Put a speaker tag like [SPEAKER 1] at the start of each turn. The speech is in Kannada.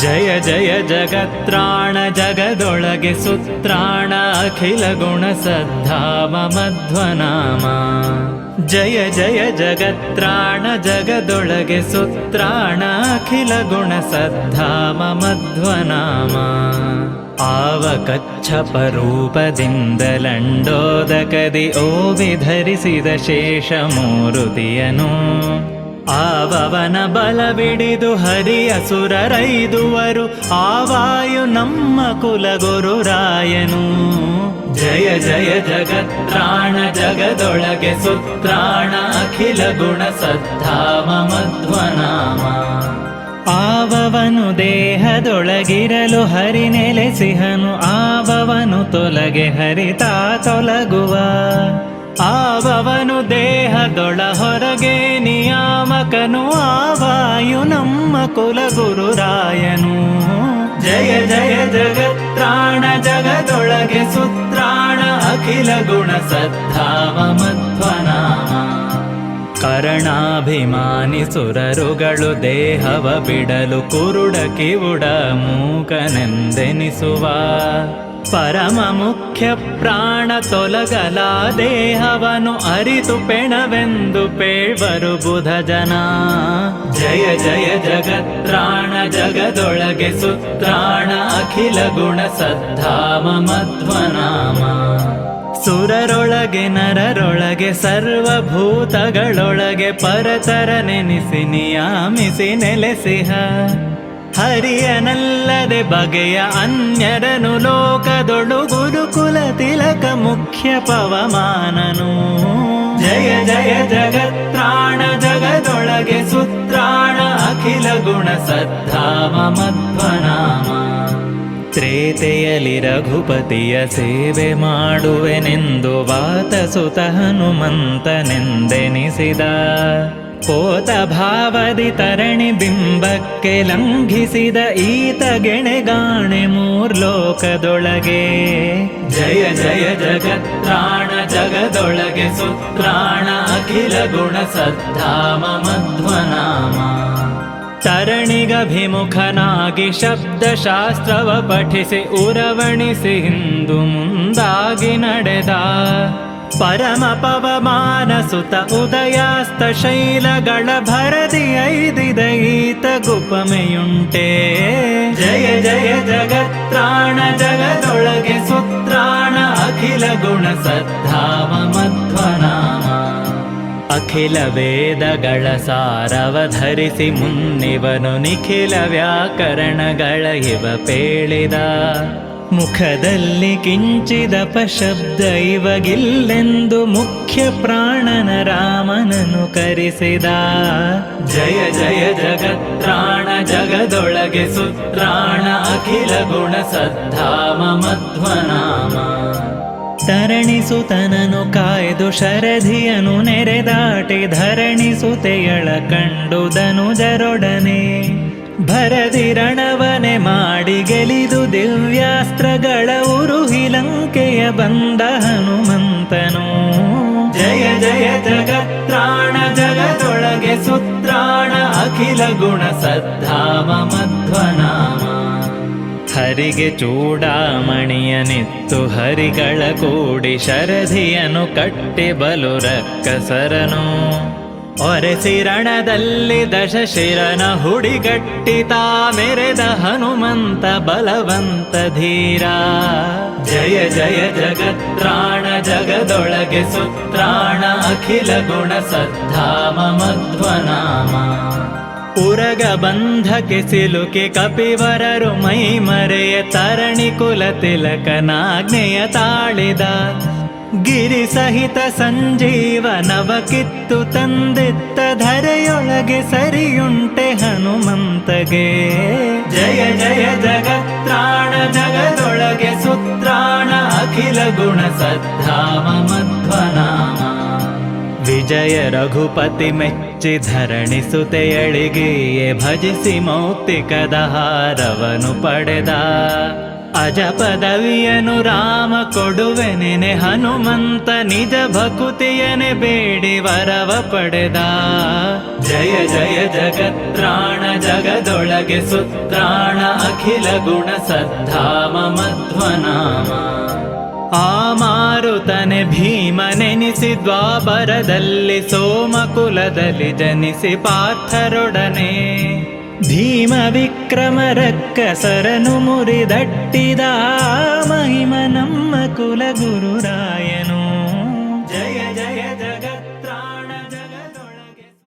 [SPEAKER 1] ಜಯ ಜಯ ಜಗತ್ರಾಣ ಜಗದೊಳಗೆ ಸುತ್ರಾಣ ಅಖಿಲ ಗುಣ ಸದ್ಧಾಮ ಮಧ್ವನಾಮ. ಜಯ ಜಯ ಜಗತ್ರಾಣ ಜಗದೊಳಗೆ ಸುತ್ರಾಣ ಅಖಿಲ ಗುಣ ಸದ್ಧಾಮ ಮಧ್ವನಾಮ. ಆವ ಕಚ್ಚಪ ರೂಪದಿಂದ ಲಂಡೋದಕದಿ ಓವಿಧರಿಸಿದ ಶೇಷ ಮೂರುತಿಯನು. ಆವವನ ಬಲವಿಡಿದು ಹರಿಯ ಸುರರೈದುವರು ಆವಾಯು ನಮ್ಮ ಕುಲಗುರುರಾಯನು. ಜಯ ಜಯ ಜಗತ್ರಾಣ ಜಗದೊಳಗೆ ಸುತ್ರಾಣ ಅಖಿಲ ಗುಣ ಸದ್ಧಾಮ ಮಧ್ವನಾಮ. ಆವವನು ದೇಹದೊಳಗಿರಲು ಹರಿ ನೆಲೆಸಿಹನು, ಆವವನು ತೊಲಗೆ ಹರಿತಾ ತೊಲಗುವ. ಆವವನು ದೇಹದೊಳ ಹೊರಗೆ ನಿಯಾಮಕನು, ಆವಾಯು ನಮ್ಮ ಕುಲಗುರುರಾಯನು. ಜಯ ಜಯ ಜಗತ್ರಾಣ ಜಗದೊಳಗೆ ಸುತ್ರಾಣ ಅಖಿಲ ಗುಣ ಸದ್ಧಾಮ ಮಧ್ವನಾಮ. ಕರಣಾಭಿಮಾನಿ ಸುರರುಗಳು ದೇಹವ ಬಿಡಲು ಕುರುಡ ಕಿವುಡ ಮೂಕನೆಂದೆನಿಸುವ. ಪರಮ ಮುಖ್ಯ ಪ್ರಾಣ ತೊಲಗಲ ದೇಹವನು ಅರಿತು ಪೆಣವೆಂದು ಪೇಳ್ವರು ಬುಧ ಜನ. ಜಯ ಜಯ ಜಗತ್ರಾಣ ಜಗದೊಳಗೆ ಸುತ್ರಾಣ ಅಖಿಲ ಗುಣ ಸದ್ಧಾಮ ಮಧ್ವನಾಮ. ಸುರರೊಳಗೆ ನರರೊಳಗೆ ಸರ್ವಭೂತಗಳೊಳಗೆ ಪರತರ ನೆನೆಸಿ ನಿಯಾಮಿಸಿ ನೆಲೆಸಿಹ. ಹರಿಯನಲ್ಲದೆ ಬಗೆಯ ಅನ್ಯರನು ಲೋಕದೊಳು ಗುರುಕುಲ ತಿಲಕ ಮುಖ್ಯ ಪವಮಾನನು. ಜಯ ಜಯ ಜಗತ್ರಾಣ ಜಗದೊಳಗೆ ಸುತ್ರಾಣ ಅಖಿಲ ಗುಣ ಸದ್ಧಾಮ ಮಧ್ವನಾಮ. ತ್ರೇತೆಯಲಿ ರಘುಪತಿಯ ಸೇವೆ ಮಾಡುವೆನೆಂದು ವಾತಸುತ ಹನುಮಂತನೆಂದೆನಿಸಿದ. ಪೋತ ಭಾವದಿ ತರಣಿ ಬಿಂಬಕ್ಕೆ ಲಂಘಿಸಿದ ಈತ ಗೆಣೆಗಾಣೆ ಮೂರ್ಲೋಕದೊಳಗೆ. ಜಯ ಜಯ ಜಗತ್ರಾಣ ಜಗದೊಳಗೆ ಸುತ್ರಾಣ ಅಖಿಲ ಗುಣ ಸದ್ಧಾಮ ಮಧ್ವನಾಮ. ತರಣಿಗಭಿಮುಖನಾಗಿ ಶಬ್ದಶಾಸ್ತ್ರವ ಪಠಿಸಿ ಉರವಣಿಸಿ ಹಿಂದು ಮುಂದಾಗಿ ನಡೆದ. ಪರಮ ಪವಮಾನ ಸುತ ಉದಯಾಸ್ತ ಶೈಲಗಳ ಭರದಿ ಐದಿದ ಈತ ಗುಪಮೆಯುಂಟೆ. ಜಯ ಜಯ ಜಗತ್ರಾಣ ಜಗದೊಳಗೆ ಸುತ್ರಾಣ ಅಖಿಲ ಗುಣ ಸದ್ಧಾಮ ಮಧ್ವನಾಮ. ಅಖಿಲ ವೇದಗಳ ಸಾರವಧರಿಸಿ ಮುನ್ನಿವನು ನಿಖಿಲ ವ್ಯಾಕರಣಗಳ ಇವ ಪೇಳಿದ. ಮುಖದಲ್ಲಿ ಕಿಂಚಿದ ಪಶಬ್ದ ಇವಗಿಲ್ಲೆಂದು ಮುಖ್ಯ ಪ್ರಾಣನ ರಾಮನನು ಕರೆಸಿದ. ಜಯ ಜಯ ಜಗತ್ರಾಣ ಜಗದೊಳಗೆ ಸುತ್ರಾಣ ಅಖಿಲ ಗುಣ ಸದ್ಧಾಮ ಮಧ್ವನಾಮ. ತರಣಿಸುತನನು ಕಾಯ್ದು ಶರಧಿಯನು ನೆರೆದಾಟಿ ಧರಣಿಸುತೆಯಳ ಕಂಡುದನು ಜರೊಡನೆ. ಭರದಿ ರಣವನೆ ಮಾಡಿ ಗೆಲಿದು ದಿವ್ಯಾಸ್ತ್ರಗಳ ಉರುಹಿ ಲಂಕೆಯ ಬಂದ ಹನುಮಂತನು. ಜಯ ಜಯ ಜಗತ್ರಾಣ ಜಗದೊಳಗೆ ಸುತ್ರಾಣ ಅಖಿಲ ಗುಣ ಸದ್ಧಾಮ ಮಧ್ವನಾಮ. ಹರಿಗೆ ಚೂಡಾಮಣಿಯನಿತ್ತು ಹರಿಗಳ ಕೂಡಿ ಶರಧಿಯನು ಕಟ್ಟಿ ಬಲು ರಕ್ಕಸರನು. ಒರೆಸಿ ರಣದಲ್ಲಿ ದಶಶಿರನ ಹುಡಿಗಟ್ಟಿತಾ ಮೆರೆದ ಹನುಮಂತ ಬಲವಂತ ಧೀರ. ಜಯ ಜಯ ಜಗತ್ರಾಣ ಜಗದೊಳಗೆ ಸುತ್ರಾಣ ಅಖಿಲ ಗುಣ ಸದ್ಧಾಮ ಮಧ್ವನಾಮ. ಉರಗ ಬಂಧಕ್ಕೆ ಸಿಲುಕಿ ಕಪಿವರರು ಮೈ ಮರೆಯ ತರಣಿ ಕುಲ ತಿಲಕನಾಜ್ಞೆಯ ತಾಳಿದ. ಗಿರಿ ಸಹಿತ ಸಂಜೀವನವ ಕಿತ್ತು ತಂದಿತ್ತ ಧರೆಯೊಳಗೆ ಸರಿಯುಂಟೆ ಹನುಮಂತಗೆ. ಜಯ ಜಯ ಜಗತ್ರಾಣ ಜಗದೊಳಗೆ ಸುತ್ರಾಣ ಅಖಿಲ ಗುಣ ಸದ್ಧಾಮ ಮಧ್ವನಾಮ. ವಿಜಯ ರಘುಪತಿ ಮೆಚ್ಚಿ ಧರಣಿಸುತೆಯಳಿಗೆಯೇ ಭಜಿಸಿ ಮೌಕ್ತಿಕದ ಹಾರವನು ಪಡೆದ. ಅಜ ಪದವಿಯನು ರಾಮ ಕೊಡುವೆನೆನೆ ಹನುಮಂತ ನಿಜ ಭಕುತಿಯನೆ ಬೇಡಿ ವರವ ಪಡೆದ. ಜಯ ಜಯ ಜಗತ್ರಾಣ ಜಗದೊಳಗೆ ಸುತ್ರಾಣ ಅಖಿಲ ಗುಣ ಸದ್ಧಾಮ ಮಧ್ವನಾಮ. ಆ ಮಾರುತನೆ ಭೀಮನೆನಿಸಿ ದ್ವಾಪರದಲ್ಲಿ ಸೋಮಕುಲದಲ್ಲಿ ಜನಿಸಿ ಪಾರ್ಥರೊಡನೆ ಭೀಮ ವಿಕ್ರಮ ರಕ್ಕಸರನು ಮುರಿದಟ್ಟಿದ ಮಹಿಮ ನಮ್ಮ ಕುಲಗುರು ರಾಮ.